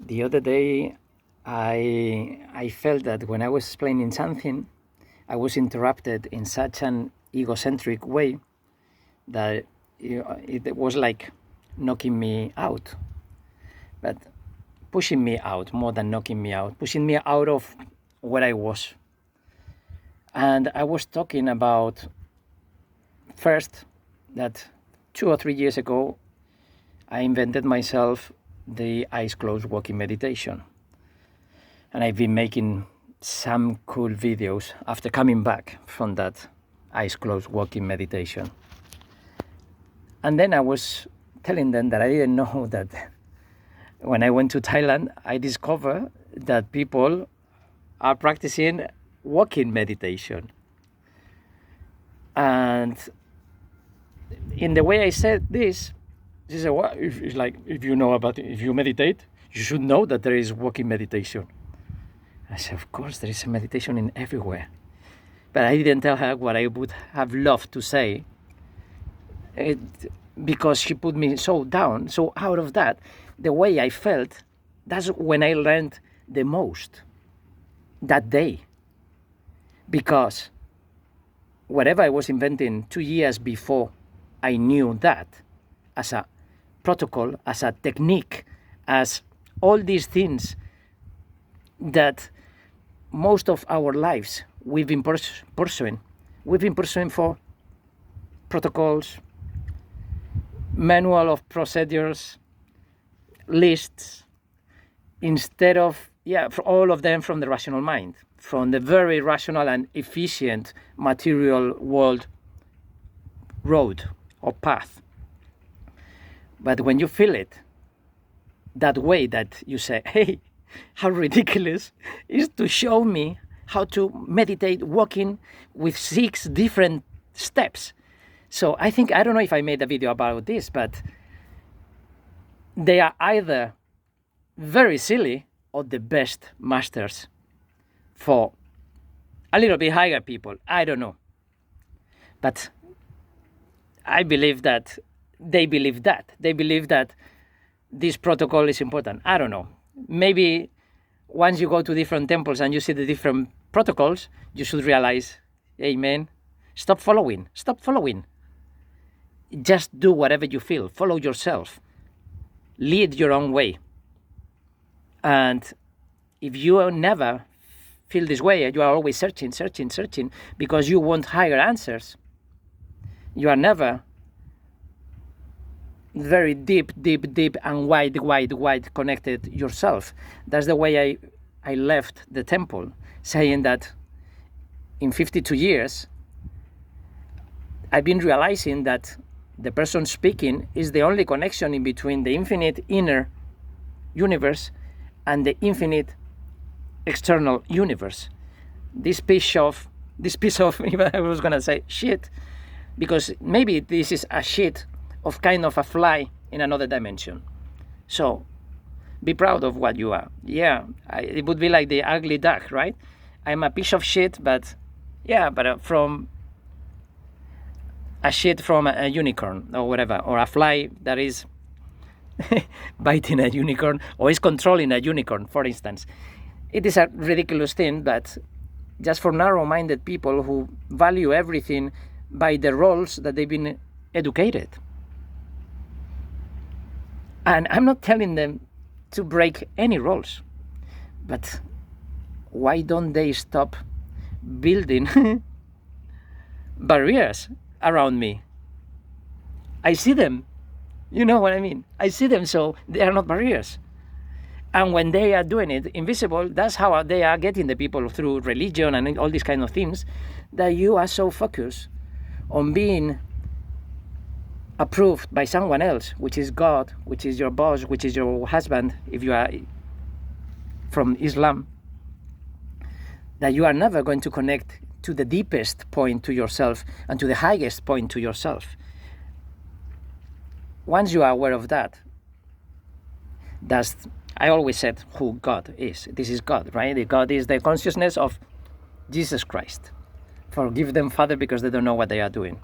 The other day, I felt that when I was explaining something, I was interrupted in such an egocentric way that it was like knocking me out, but pushing me out more than knocking me out, pushing me out of where I was. And I was talking about first that 2 or 3 years ago, I invented myself the eyes closed walking meditation. And I've been making some cool videos after coming back from that eyes closed walking meditation. And then I was telling them that I didn't know that when I went to Thailand, I discovered that people are practicing walking meditation. And in the way I said this, she said, "What? It's like if you meditate, you should know that there is walking meditation." I said, "Of course, there is a meditation in everywhere." But I didn't tell her what I would have loved to say, because she put me so down. So out of that, the way I felt, that's when I learned the most that day. Because whatever I was inventing 2 years before, I knew that as a protocol, as a technique, as all these things that most of our lives we've been pursuing. We've been pursuing for protocols, manual of procedures, lists, instead of, for all of them from the rational mind, from the very rational and efficient material world road or path. But when you feel it that way, that you say, hey, how ridiculous is to show me how to meditate walking with 6 different steps. So I don't know if I made a video about this, but they are either very silly or the best masters for a little bit higher people. I don't know. But I believe that they believe that. They believe that this protocol is important. I don't know. Maybe once you go to different temples and you see the different protocols, you should realize, hey man, stop following. Just do whatever you feel. Follow yourself. Lead your own way. And if you never feel this way, you are always searching, because you want higher answers. You are never very deep and wide connected yourself. That's the way I left the temple, saying that in 52 years, I've been realizing that the person speaking is the only connection in between the infinite inner universe and the infinite external universe. This piece of I was gonna say shit, because maybe this is a shit of kind of a fly in another dimension. So be proud of what you are. It would be like the ugly duck, right? I'm a piece of shit, but from a shit from a unicorn or whatever, or a fly that is biting a unicorn or is controlling a unicorn, for instance. It is a ridiculous thing, but just for narrow-minded people who value everything by the roles that they've been educated. And I'm not telling them to break any rules, but why don't they stop building barriers around me? I see them. You know what I mean? I see them, so they are not barriers. And when they are doing it invisible, that's how they are getting the people through religion and all these kind of things, that you are so focused on being approved by someone else, which is God, which is your boss, which is your husband, if you are from Islam, that you are never going to connect to the deepest point to yourself and to the highest point to yourself. Once you are aware of that, I always said who God is. This is God, right? God is the consciousness of Jesus Christ. Forgive them, Father, because they don't know what they are doing.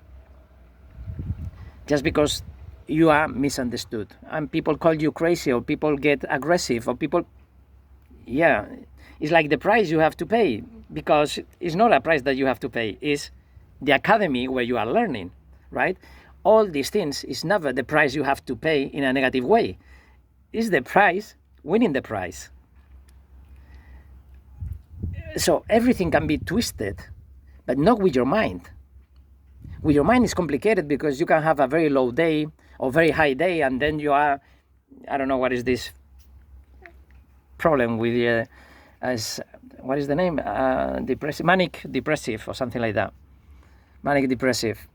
Just because you are misunderstood, and people call you crazy, or people get aggressive, or people, yeah, it's like the price you have to pay, because it's not a price that you have to pay, it's the academy where you are learning, right? All these things is never the price you have to pay in a negative way. It's the price, winning the prize. So everything can be twisted, but not with your mind. With your mind, it's complicated, because you can have a very low day or very high day, and then you are, I don't know what is this problem with what is the name? Depressive, manic depressive, or something like that. Manic depressive.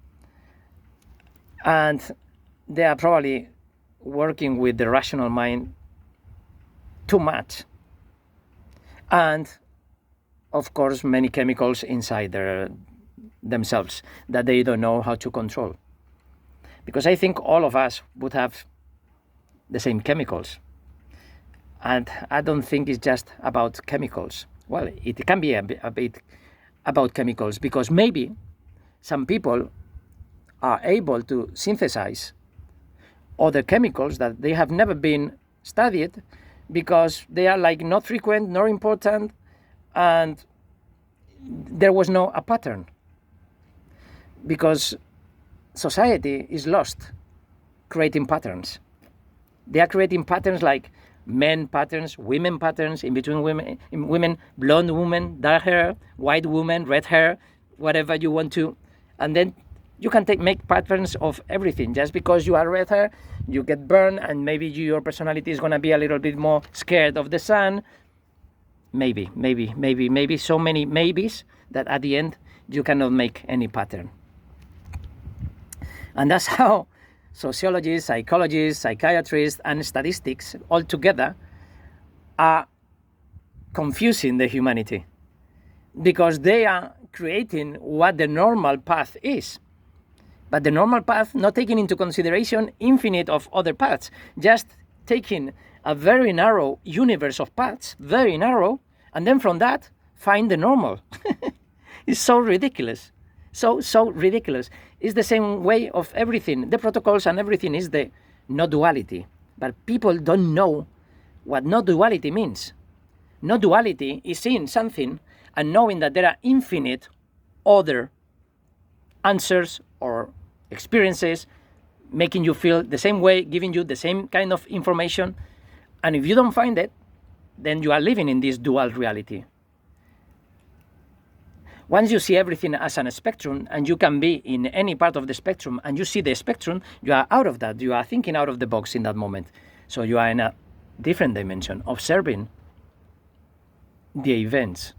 And they are probably working with the rational mind too much. And of course, many chemicals inside themselves that they don't know how to control. Because I think all of us would have the same chemicals. And I don't think it's just about chemicals. Well, it can be a bit about chemicals, because maybe some people are able to synthesize other chemicals that they have never been studied, because they are like not frequent, nor important, and there was no a pattern. Because society is lost creating patterns. They are creating patterns like men patterns, women patterns, in between women, blonde women, dark hair, white woman, red hair, whatever you want to. And then you can make patterns of everything. Just because you are red hair, you get burned, and maybe your personality is going to be a little bit more scared of the sun. Maybe. So many maybes that at the end you cannot make any pattern. And that's how sociologists, psychologists, psychiatrists, and statistics all together are confusing the humanity, because they are creating what the normal path is. But the normal path not taking into consideration infinite of other paths, just taking a very narrow universe of paths, very narrow, and then from that find the normal. It's so ridiculous. So ridiculous. It's the same way of everything. The protocols and everything is the no duality. But people don't know what no duality means. No duality is seeing something and knowing that there are infinite other answers or experiences making you feel the same way, giving you the same kind of information. And if you don't find it, then you are living in this dual reality. Once you see everything as a spectrum, and you can be in any part of the spectrum, and you see the spectrum, you are out of that. You are thinking out of the box in that moment. So you are in a different dimension, observing the events.